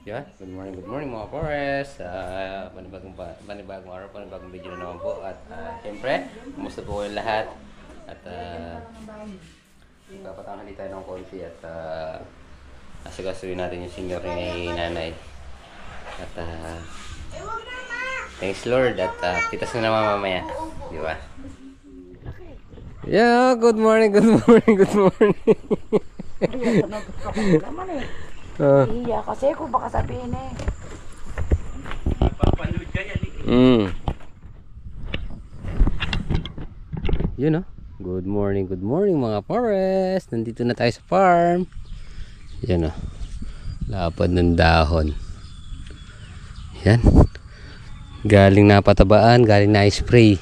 Yun, good morning mga Forest. Panibagong araw, panibagong video na naman po. At siyempre, kumusta po kayong lahat? At magpapatanghali tayo ng konti at asagasuin natin yung senior ni nanay. At thanks Lord at pitas na naman mamaya. Di ba? Yeah, good morning. Iya, naman eh. Iya, kasi kung baka sabihin eh. Papanood ka yan Yun oh. Good morning mga forest. Nandito na tayo sa farm. Yan oh. Lapad ng dahon. Yan. Galing na patabaan, galing na spray.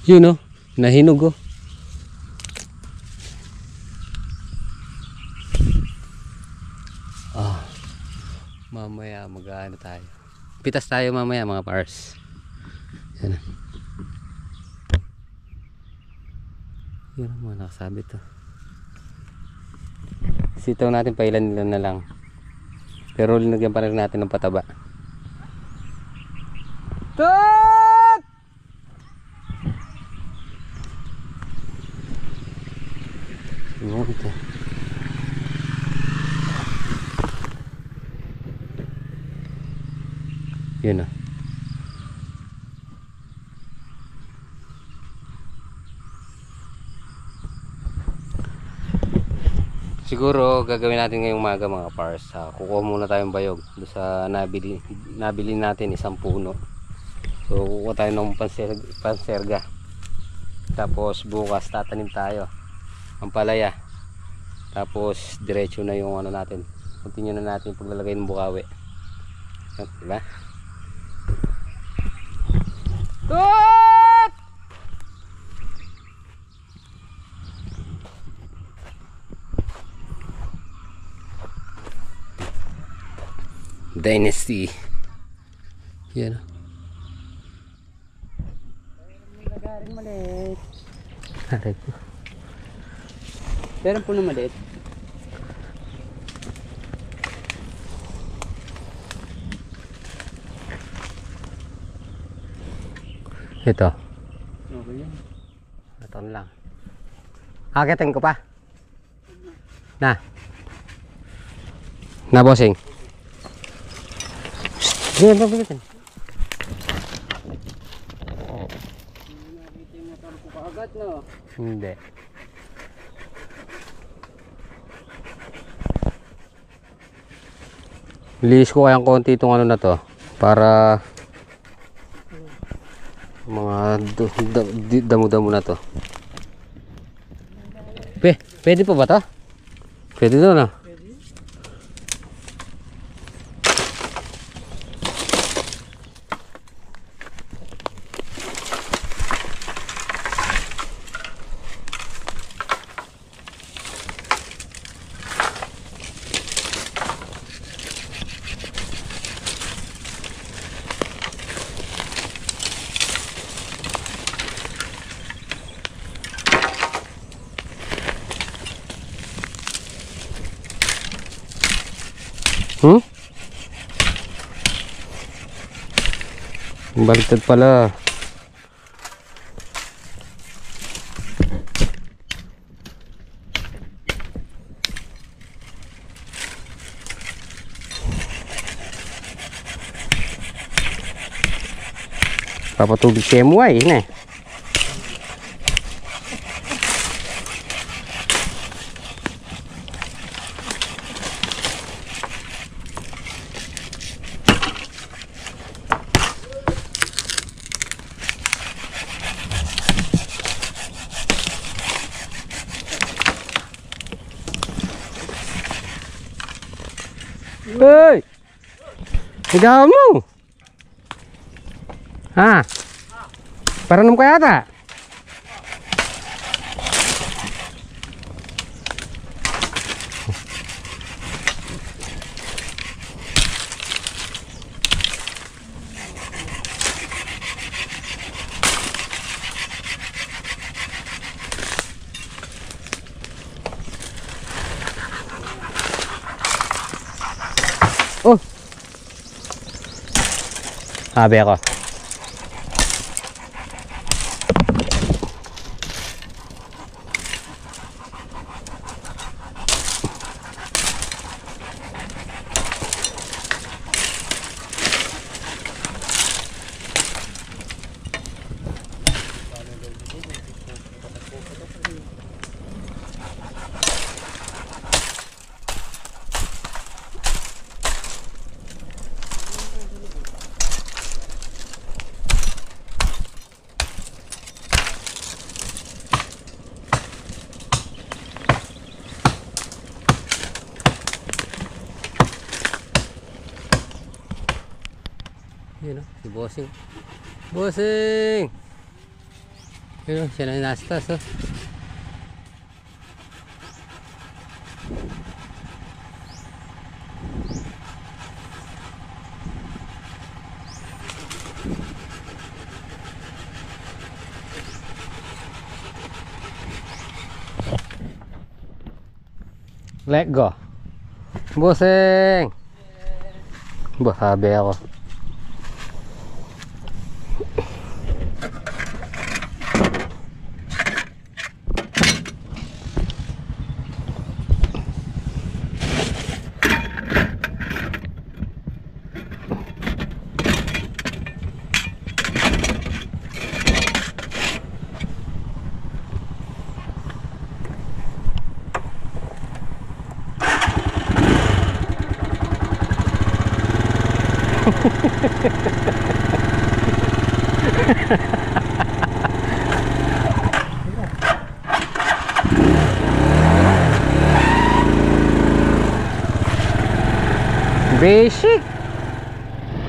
Yun oh. Nahinog oh. Mamaya mag-ano tayo. Pitas tayo mamaya mga pars. Yan. Yan ang mga nakasabit to. Sitaw natin pa ilan na lang. Pero linagyan pa rin natin ng pataba. Tot! Ano ito? Yun o. Siguro gagawin natin ngayong umaga mga pars. Kukuha muna tayong bayog doon sa nabili natin isang puno. So kukuha tayo ng panserga. Tapos bukas tatanim tayo ang palaya. Tapos diretso na yung ano natin. Continue na natin paglalagay ng bukawi. Diba? Tot! Dynasty. Yan. Nagaring maliit. Aray ko. Meron po na maliit. Ito. Okay yan. Ito lang. Akitin ko pa. Na. Na bossing. Ganyan pa bigitin. Nakita yung motor ko kaagad no. Hindi. Liis ko kayang konti itong ano na to para mga damo-damo na to. Pwede pa ba to? Pwede to na. Baliktad pala. Papatubig si MY na eh. Hey! Higawan mo! Ha? Paranom ka yata? Oh! Habi ako. Yun o, si Bossing. Bossing! Yun o, siya na yung nasa taas o. Let go. Bossing! Bahabi ako. Basic.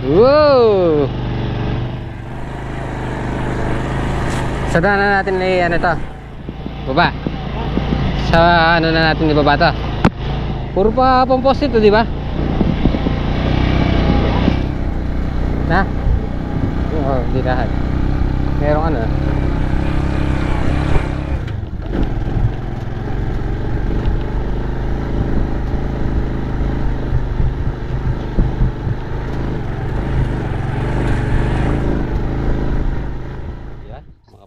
Wow. Sa daan na natin ano to? Baba. Sa ano na natin ibaba to? Puro pa pampos ito, di ba? Na? Oo, di lahat. Merong ano?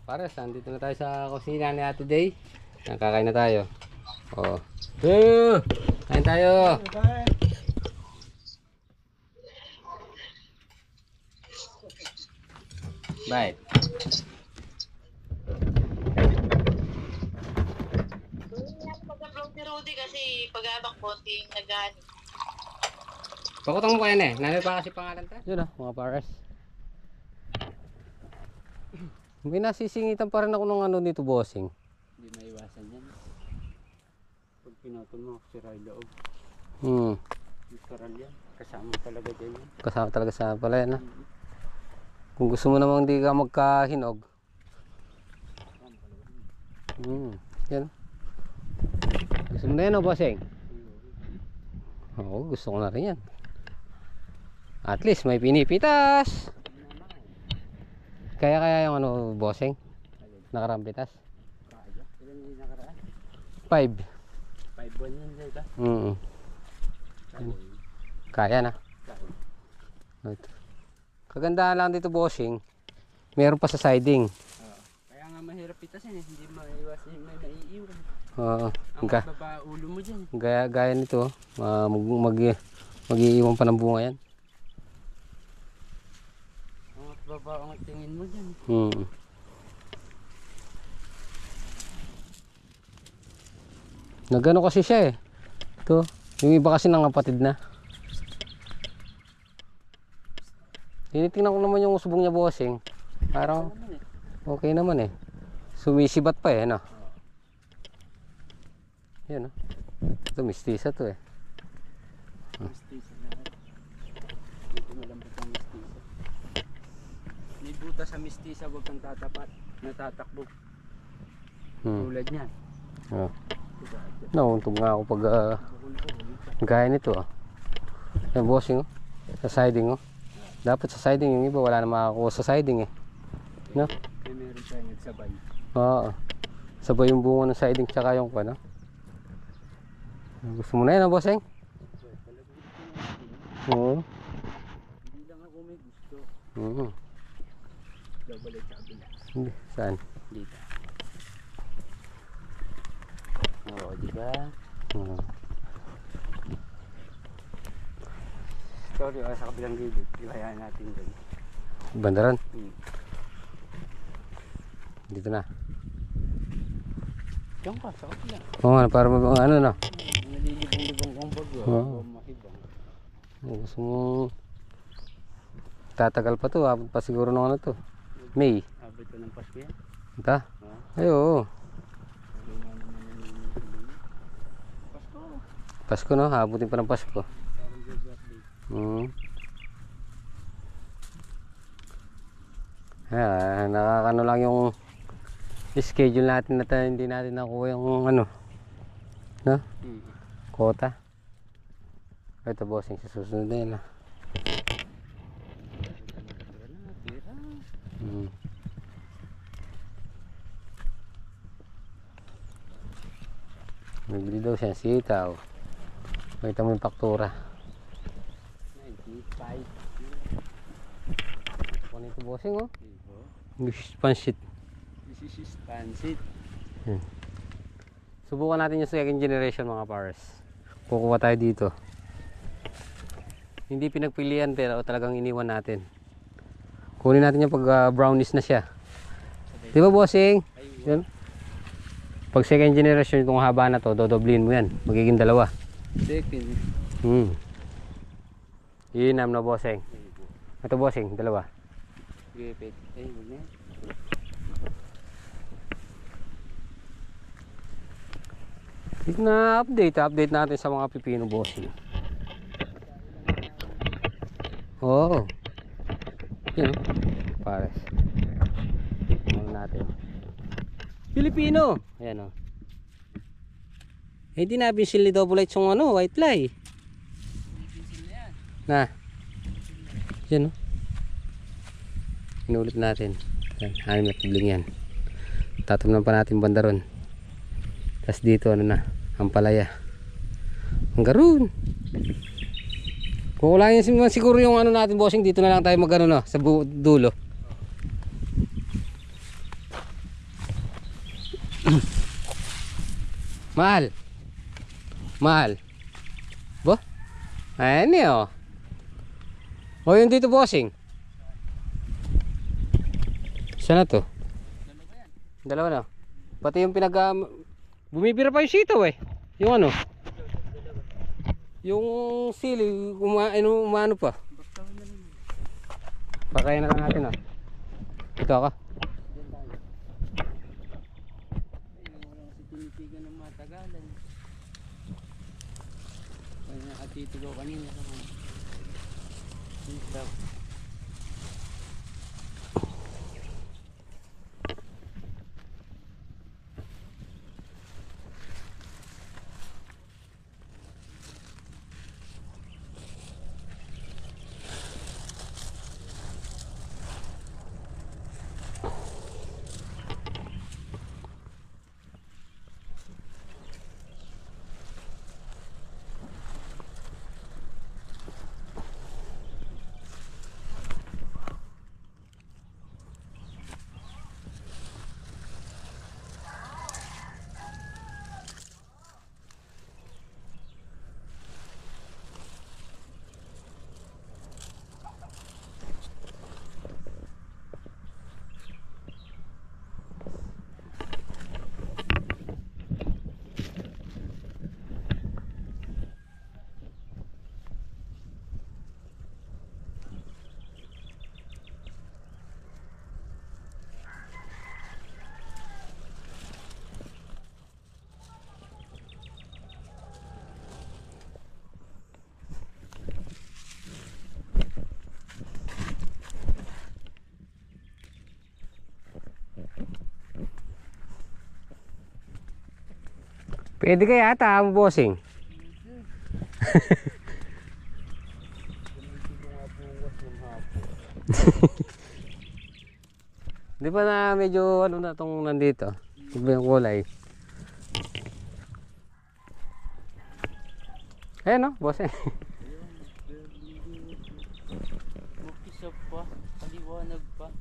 Pares, nandito na tayo sa kusina ni Ate Day. Nakakain na tayo. Oh. Kain tayo. Bye. Mag-vlog ni Rudy kasi pag-abak konting nagani. Pakutang mo kayo na eh. Nanay pa kasi pangalan ta? Yun mga pares. May nasisingitan pa rin ako ng ano dito, Bossing. Hindi maiwasan yan. Pag pinatol mo, sira yung loob. Literal yan. Kasama talaga dyan yan. Kasama talaga sa pala yan. Kung gusto mo namang hindi ka magkahinog. Yan. Gusto mo na yan, Bossing? Oo, gusto ko na rin yan. At least may pinipitas. Kaya yung ano, Bossing? Nakarampitas? Kaya. Ilan yung nakaraan? 5. 5-1 yan, diba? Kaya na. Kagandahan lang dito, Bossing. Meron pa sa siding. Kaya nga mahirap pitasin eh. Hindi maiwasan yung may maiiwan. Oo. Ang baba ulo mo dyan. Gaya nito, mag-iiwan pa ng bunga yan. Baba ang tingin mo dyan. Nagano kasi siya eh. Ito, yung iba kasi nangapatid na. Tinitingnan ko naman yung usbong niya, Bossing. Parang okay naman eh. Sumisibat pa eh, no? Yan, no? Ito, mistisa to eh. Mistisa lahat. Hindi malambot ang mistisa. May buta sa mistisa, huwag kang tatapat. Natatakbo. Tulad niyan. Oh. Nauntog nga ako pag gaya nito ah. Yan, Bossing oh. Sa siding oh. Dapat sa siding, yung iba wala na makakuha sa siding eh. No? Kaya meron tayong nagsabay. Oo. Sabay yung bunga ng siding tsaka yung ano. Gusto mo na yan, Bossing? Oo. Hindi lang ako may gusto. Oo. Double at kabila. Hindi. Saan? Dito. Oo, di ba? Oo. Sorry, sa kabilang gilid. Ibayaan natin dun. Bandaran. Dito na. Diyan ka, sa kabila. Oo nga, para ano na. Nalilibong-libong kong bagyo. Oo. Mahibang. Gusto mo tatagal pa to, abot pa siguro ng ano to. May. Abot ko ng Pasko yan. Ita? Ay oo. Pasko. Pasko no, abutin pa ng Pasko. Parang good birthday. Nakakano lang yung schedule natin na hindi natin nakuha yung ano. No? Kota. Ito bossing sa susunod na yun ah. Nagbili daw siya ng sitaw. Makita mo yung faktura. 95. Ano ito bossing oh? Diba? English pansit. This is pancit. Subukan natin yung second generation mga pares. Kukuha tayo dito. Hindi pinagpilian pero talagang iniwan natin. Kunin natin yung pag brownish na siya. Di ba bossing? Yan. Pag second generation itong haba na to, dodoblin mo yan. Magiging dalawa. Second. Iinam na bossing. Ito bossing, dalawa. Gipit. Ay, huwag na. Update natin sa mga pipino bossing. Oo. Yan o. Pares. Ano natin. Pilipino. Ayan o. Eh di nabinsil ni double light yung ano, white fly. Na. Yan o. Inulit natin. Anim na tubling yan. Tatamnan pa natin bandaron. Tapos dito ano na, ang palaya. Ang garoon. Kukulangin siguro yung ano natin bossing, dito na lang tayo magano no, sa dulo. Mahal. Mahal. Bo? Ayan eh oh. O yun dito bossing. Saan na to? Dalawa na. Pati yung bumibira pa yung sitaw eh. Yung ano? Yung sili, umano pa. Pakain na lang natin oh. Ito ako. Tinitigan ng matagalan. Kaya nakatito ko kanina naman. Sitaw. Pwede kaya ata ang bossing. Di ba na medyo ano na tong nandito? Iba yung kulay. Ayan no, bossing. Usap pa. Paliwanag pa.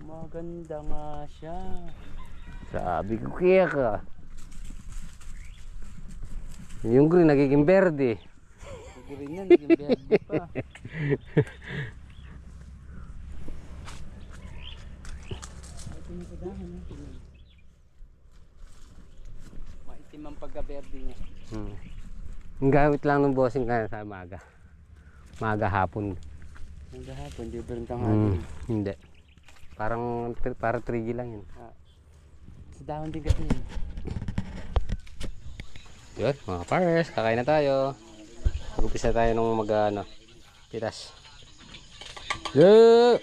Maganda nga siya. Sabi ko kaya ka. Yung green nagiging berde. Green na, naging verde pa. Maitim ang pagka-verde niya. Ang gamit lang ng bossing kaya sa maga. Maga hapon. Ang hapon, di ba rin tanghali? Hindi. Parang 3G lang yun. Sa dahon din kasi yun. Yun, mga pares, kakain na tayo. Mag-upisa tayo nung pitas. Yo!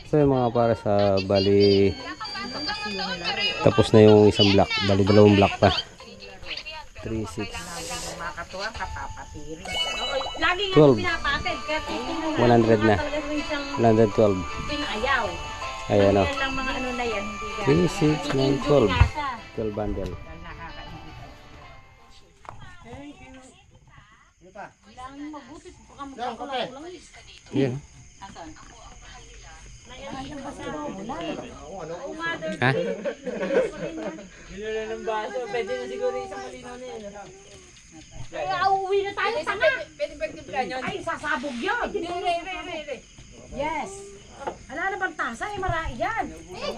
So yung mga para sa bali tapos na yung isang block, bali dalawang block pa. 3, 6, 12, 100 na, 112. Ayan o, 3, 6, 9, 12, 12 bundle. Yan. Ha? Binula ng baso, pwede na siguro isang malinaw na yun. Ay, uuwi na tayo, tanga! Pwede ba nagtimplan yun? Ay, sasabog yun! Yes! Ala na bang tasa? Ay, marai yan! Ay,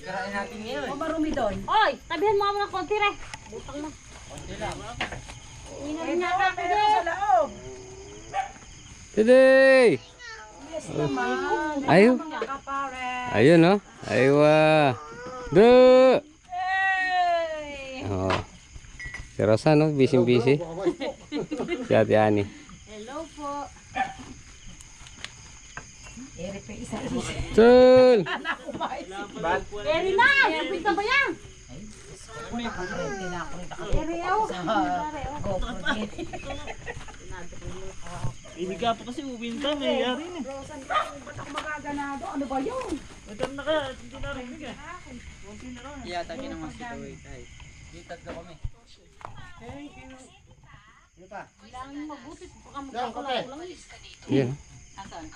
karain natin ngayon. O marumi doon. Oy, tabihan mo ako ng konti re. Butang na. Konti lang. Eh, nakakaya sa loob! Today! Yes naman! Ayaw. Mga kapare! Ayun o. Aywa. Do! Oh. Si Rosa no, busy. Si Ate Ani. Hello po. Ere pa isa. Tul! Eri na! Kapit na ba yan? Eri ako. Ibiga pa kasi uwin ka, mayayari na. Rosan ka, ba't ako magaganado? Ano ba yun? Ito na ka, hindi na rin ka. Iyata ka naman si Toy kahit. Dito tatlo kami. Thank you. Ano pa? Kailangan mabuti. Baka magkakula ko lang. Yan. Asan?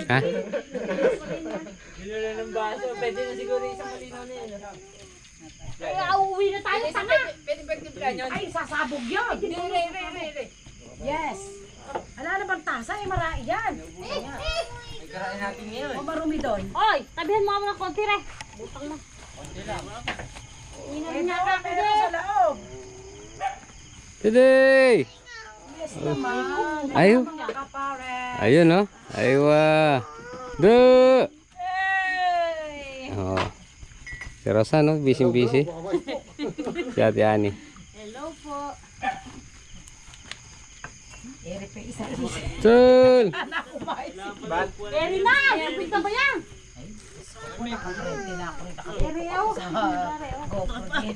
Ha? Binula ng baso, pwede na siguro isang malinaw na yun. Ay, uuwi na tayo, tanga! Pwede ba nagtimplan yun? Ay, sasabog yun! Yes! Ala na bang tasa? Ay, marai yan! Ay, karain natin ngayon. O marumi doon. Oy, tabihan mo ako ng konti re. Butang na. Konti lang. Eh, nakakaya sa loob! Today! Yes naman! Ayaw. Mga kapare! Ayun o. Aywa. Do! Si Rosa, no? Busy. Si Ate Ani. Hello po. Ere pa isa. Chul! Eri na! Pinta ba yan? Hindi na ako rin Eri ako. GoPro din.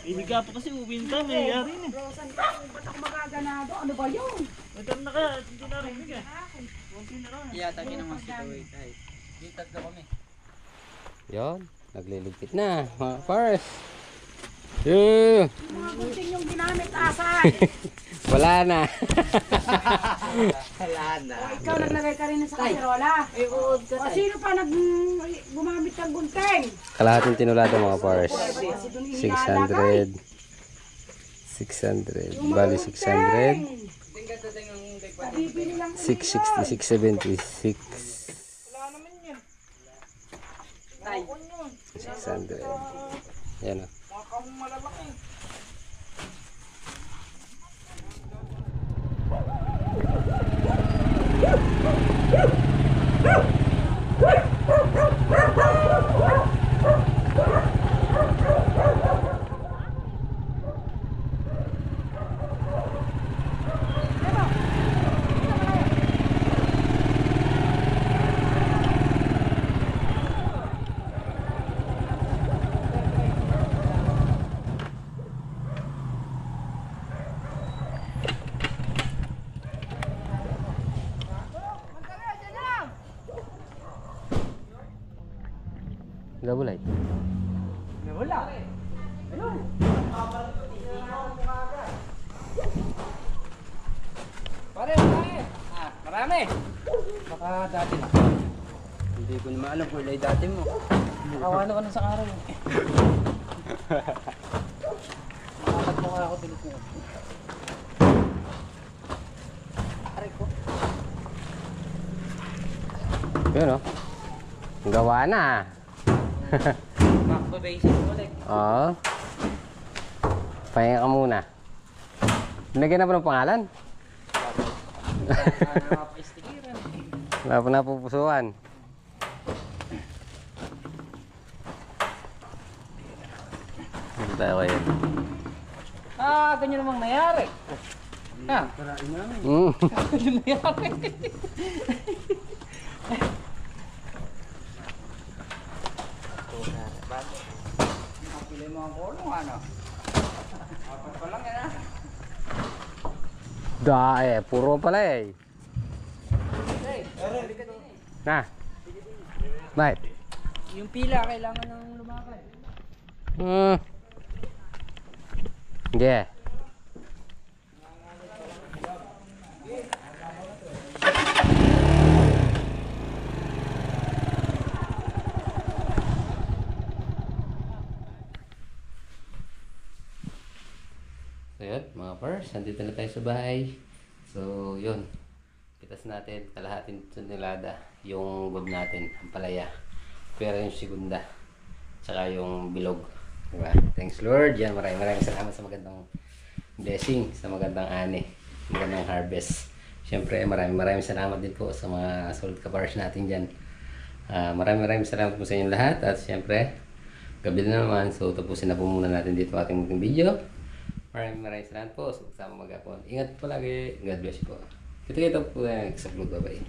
Hindi ka pa kasi uwin ka, may yari na. Rosan, ba't ako magaganado? Ano ba yun? Ito na kaya, hindi narinig eh. Yata naman si Toy. Yung tatlo kami. Yon, nagliligpit na, mga pars. Yeah. Mga gunting yung ginamit, asan? Wala na. Wala na. Ikaw naglagay ka rin sa kaserola. O sino pa gumamit ng gunting? Kalahating tinulado mga pars. Kasi doon inilalagay. 600. Bali 600. Bibili lang 660, 676. 600. Yan o. Gabulay. Wala. Pare, marami. Marami. Baka dati na. Hindi ko naman alam kung ilay dati mo. Nakawano ka na sa araw. Makakat mo nga ako tilit mo. Aray ko. Yun o. Gawa na. Makababasic ulit. Oo. Pahinga ka muna. Binagyan na pa ng pangalan? Nakapaistikiran. Wala pa napupusuan. Ano tayo kayo? Ganyan namang nangyari. Ha? Ganyan nangyari. Nakapili mo ang kulong, ano? Apat pa lang yan, ha? Puro pala eh. Na. Bakit? Yung pila, kailangan ng lumakad. Yeah. So yun, mga pars, nandito na tayo sa bahay. So yun, pitas natin kalahating tonelada yung gob natin, ang palaya. Pero yung segunda, tsaka yung bilog. Diba? Thanks Lord, yan, maraming salamat sa magandang blessing, sa magandang ani, magandang harvest. Siyempre maraming salamat din po sa mga solid ka-pars natin dyan. Maraming salamat po sa inyong lahat. At siyempre, gabi na naman, so tapusin na po muna natin dito ating munting video. Maraming salamat po sa kasama mag-apon. Ingat po lagi. God bless po. Kita po sa vlog. Bye-bye.